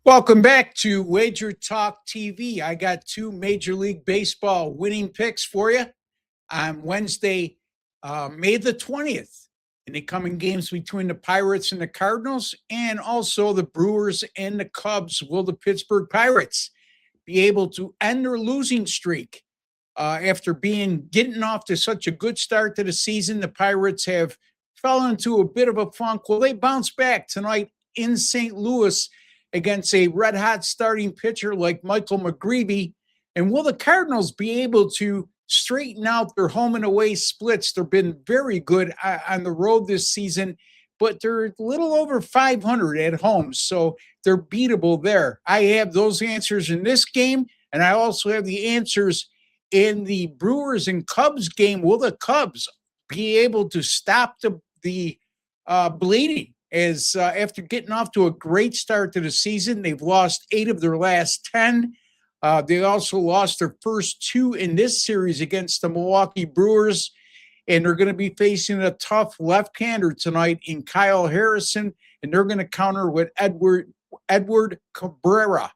Welcome back to WagerTalk TV. I got two Major League Baseball winning picks for you on Wednesday, May the 20th. In the coming games between the Pirates and the Cardinals, and also the Brewers and the Cubs, will the Pittsburgh Pirates be able to end their losing streak? After getting off to such a good start to the season, the Pirates have fallen into a bit of a funk. Will they bounce back tonight in St. Louis against a red-hot starting pitcher like Michael McGreevy? And will the Cardinals be able to straighten out their home and away splits? They've been very good on the road this season, but they're a little over 500 at home, so they're beatable there. I have those answers in this game, and I also have the answers in the Brewers and Cubs game. Will the Cubs be able to stop the bleeding? As after getting off to a great start to the season, they've lost 8 of their last 10. They also lost their first 2 in this series against the Milwaukee Brewers, and they're going to be facing a tough left-hander tonight in Kyle Harrison, and they're going to counter with Edward Cabrera.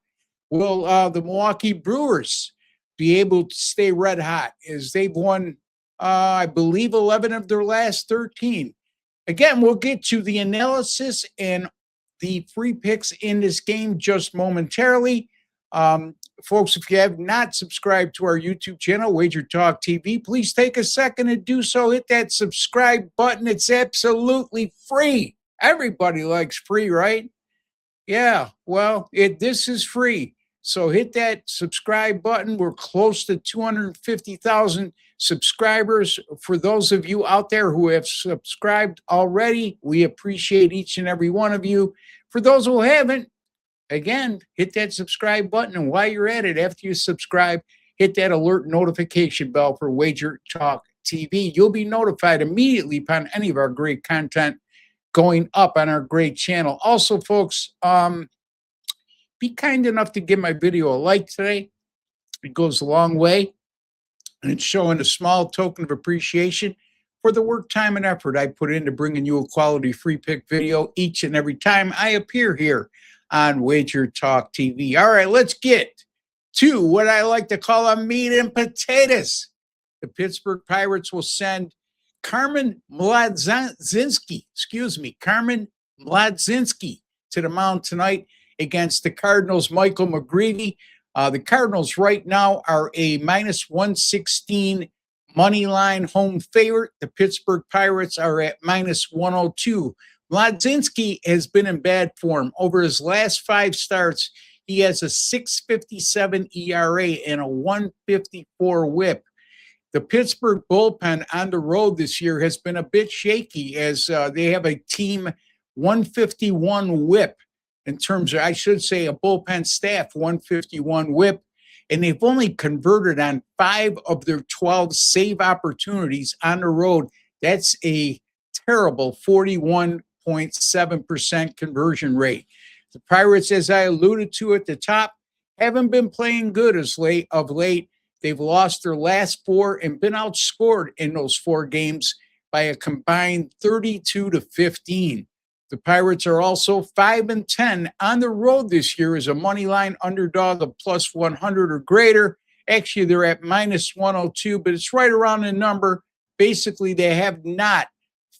Will the Milwaukee Brewers be able to stay red hot, as they've won, I believe, 11 of their last 13? Again, we'll get to the analysis and the free picks in this game just momentarily. Folks, if you have not subscribed to our YouTube channel, WagerTalk TV, please take a second to do so. Hit that subscribe button. It's absolutely free. Everybody likes free, right? Yeah, well, this is free. So hit that subscribe button. We're close to 250,000 subscribers. For those of you out there who have subscribed already, we appreciate each and every one of you. For those who haven't, again, hit that subscribe button. And while you're at it, after you subscribe, hit that alert notification bell for WagerTalk TV. You'll be notified immediately upon any of our great content going up on our great channel. Also, folks, be kind enough to give my video a like today. It goes a long way, and it's showing a small token of appreciation for the work, time, and effort I put into bringing you a quality free pick video each and every time I appear here on WagerTalk TV. All right, let's get to what I like to call a meat and potatoes. The Pittsburgh Pirates will send Carmen Mladzinski to the mound tonight against the Cardinals' Michael McGreevy. The Cardinals right now are a minus 116 money line home favorite. The Pittsburgh Pirates are at minus 102. Mladzinski has been in bad form. Over his last 5 starts, he has a 6.57 ERA and a 1.54 whip. The Pittsburgh bullpen on the road this year has been a bit shaky, as they have a team 151 whip. In terms of, I should say, a bullpen staff, 151 whip, and they've only converted on 5 of their 12 save opportunities on the road. That's a terrible 41.7% conversion rate. The Pirates, as I alluded to at the top, haven't been playing good of late. They've lost their last 4 and been outscored in those 4 games by a combined 32-15. The Pirates are also 5-10 on the road this year as a money line underdog of plus 100 or greater. Actually, they're at minus 102, but it's right around the number. Basically, they have not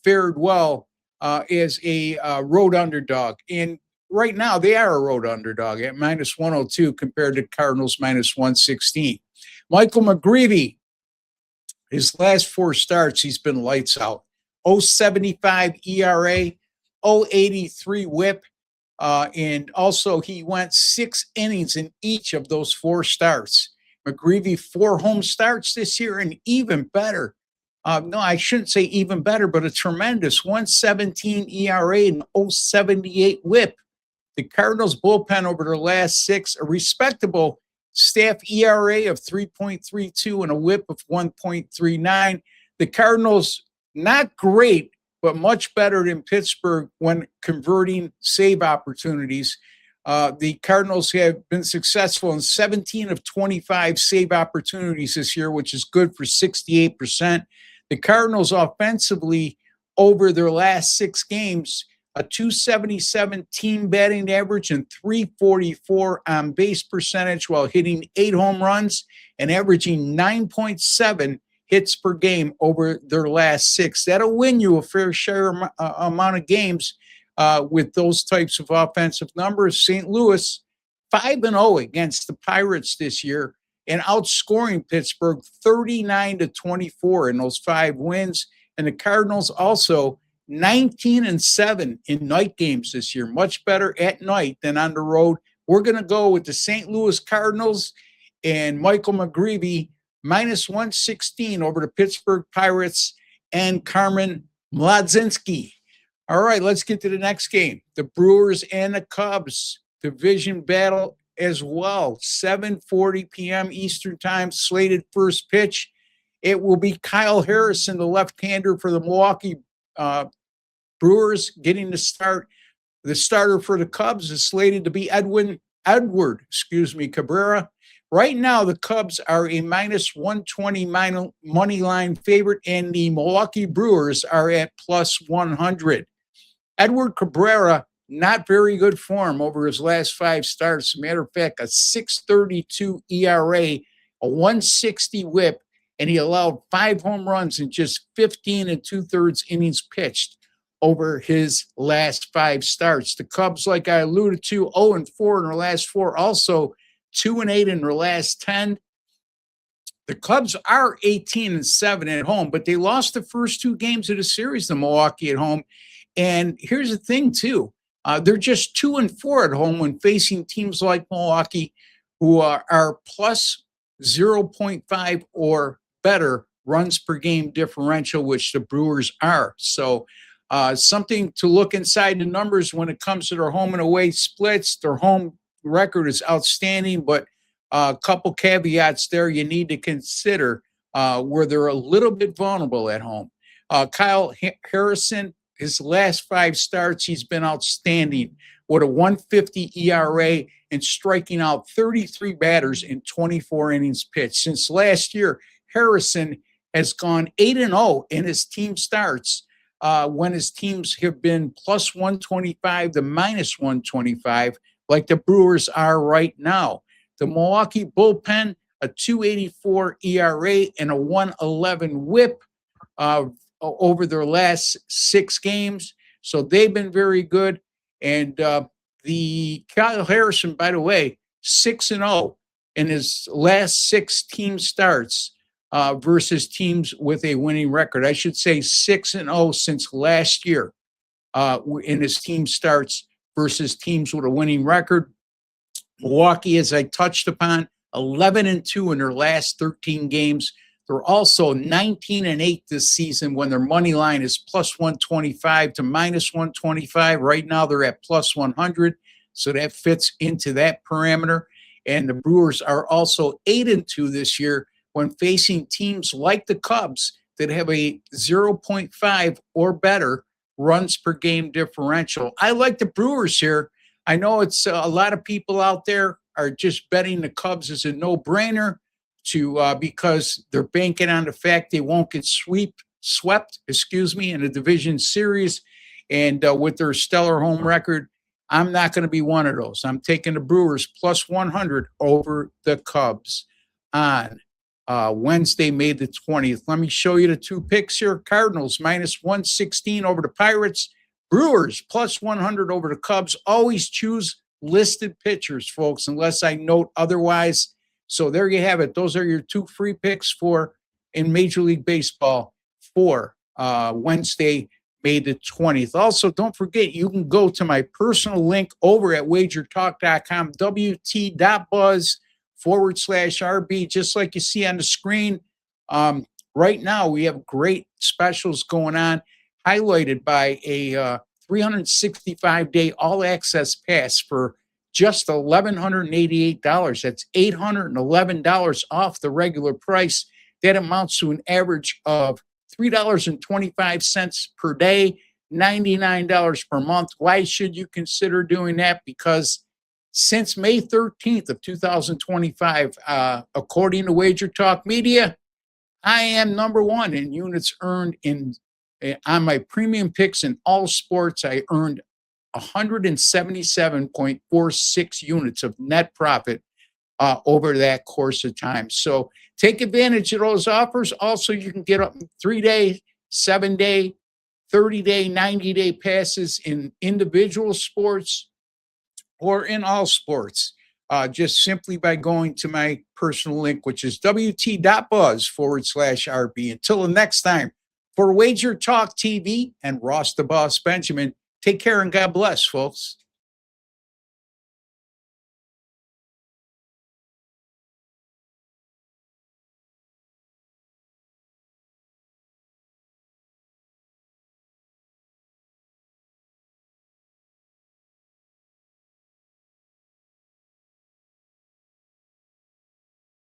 fared well as a road underdog. And right now, they are a road underdog at minus 102 compared to Cardinals minus 116. Michael McGreevy, his last 4 starts, he's been lights out. 0.75 ERA. 0.83 whip, and also he went 6 innings in each of those 4 starts. McGreevy 4 home starts this year, and even better. No, I shouldn't say even better, but a tremendous 1.17 ERA and 0.78 whip. The Cardinals bullpen over their last 6, a respectable staff ERA of 3.32 and a whip of 1.39. The Cardinals, not great, but much better than Pittsburgh when converting save opportunities. The Cardinals have been successful in 17 of 25 save opportunities this year, which is good for 68%. The Cardinals offensively over their last 6 games a 277 team batting average and 344 on base percentage while hitting 8 home runs and averaging 9.7 hits per game over their last 6. That'll win you a fair share amount of games with those types of offensive numbers. St. Louis 5-0 against the Pirates this year and outscoring Pittsburgh 39-24 in those 5 wins. And the Cardinals also 19-7 in night games this year, much better at night than on the road. We're going to go with the St. Louis Cardinals and Michael McGreevy -116 over the Pittsburgh Pirates and Carmen Mladzinski. All right, let's get to the next game. The Brewers and the Cubs, division battle as well. 7:40 p.m. Eastern time, slated first pitch. It will be Kyle Harrison, the left-hander for the Milwaukee Brewers, getting the start. The starter for the Cubs is slated to be Edward Cabrera. Right now, the Cubs are a -120 money line favorite, and the Milwaukee Brewers are at +100. Edward Cabrera, not very good form over his last 5 starts. As a matter of fact, a 6.32 ERA, a 160 whip, and he allowed 5 home runs in just 15 2/3 innings pitched over his last 5 starts. The Cubs, like I alluded to, 0-4 in their last 4, also 2-8 in their last 10. The Cubs are 18-7 at home, but they lost the first 2 games of the series to Milwaukee at home. And here's the thing, too. They're just 2-4 at home when facing teams like Milwaukee, who are plus 0.5 or better runs per game differential, which the Brewers are. So something to look inside the numbers when it comes to their home and away splits. Their home record is outstanding, but a couple caveats there you need to consider where they're a little bit vulnerable at home. Kyle Harrison, his last 5 starts, he's been outstanding with a 150 ERA and striking out 33 batters in 24 innings pitched. Since last year, Harrison has gone 8-0 in his team starts when his teams have been +125 to -125, like the Brewers are right now. The Milwaukee bullpen, a 2.84 ERA and a 1.11 whip over their last 6 games. So they've been very good. And the Kyle Harrison, by the way, 6-0 in his last 6 team starts versus teams with a winning record. I should say 6-0 since last year in his team starts versus teams with a winning record. Milwaukee, as I touched upon, 11-2 in their last 13 games. They're also 19-8 this season when their money line is +125 to -125. Right now, they're at +100, so that fits into that parameter. And the Brewers are also 8-2 this year when facing teams like the Cubs that have a 0.5 or better runs per game differential. I like the Brewers here. I know it's a lot of people out there are just betting the Cubs as a no-brainer because they're banking on the fact they won't get swept in a division series. And with their stellar home record, I'm not going to be one of those. I'm taking the Brewers +100 over the Cubs on Wednesday, May the 20th. Let me show you the 2 picks here. Cardinals -116 over the Pirates. Brewers +100 over the Cubs. Always choose listed pitchers, folks, unless I note otherwise. So there you have it. Those are your 2 free picks in Major League Baseball for Wednesday, May the 20th. Also, don't forget, you can go to my personal link over at WagerTalk.com, WT.buzz/RB, just like you see on the screen. Right now, we have great specials going on, highlighted by a 365-day all-access pass for just $1,188. That's $811 off the regular price. That amounts to an average of $3.25 per day, $99 per month. Why should you consider doing that? Because since May 13th of 2025, according to WagerTalk Media, I am number 1 in units earned on my premium picks in all sports. I earned 177.46 units of net profit over that course of time. So take advantage of those offers. Also, you can get up 3-day, 7-day, 30-day, 90-day passes in individual sports or in all sports, just simply by going to my personal link, which is wt.buzz/RB. Until the next time, for Wager Talk TV and Ross the Boss Benjamin, take care and God bless, folks.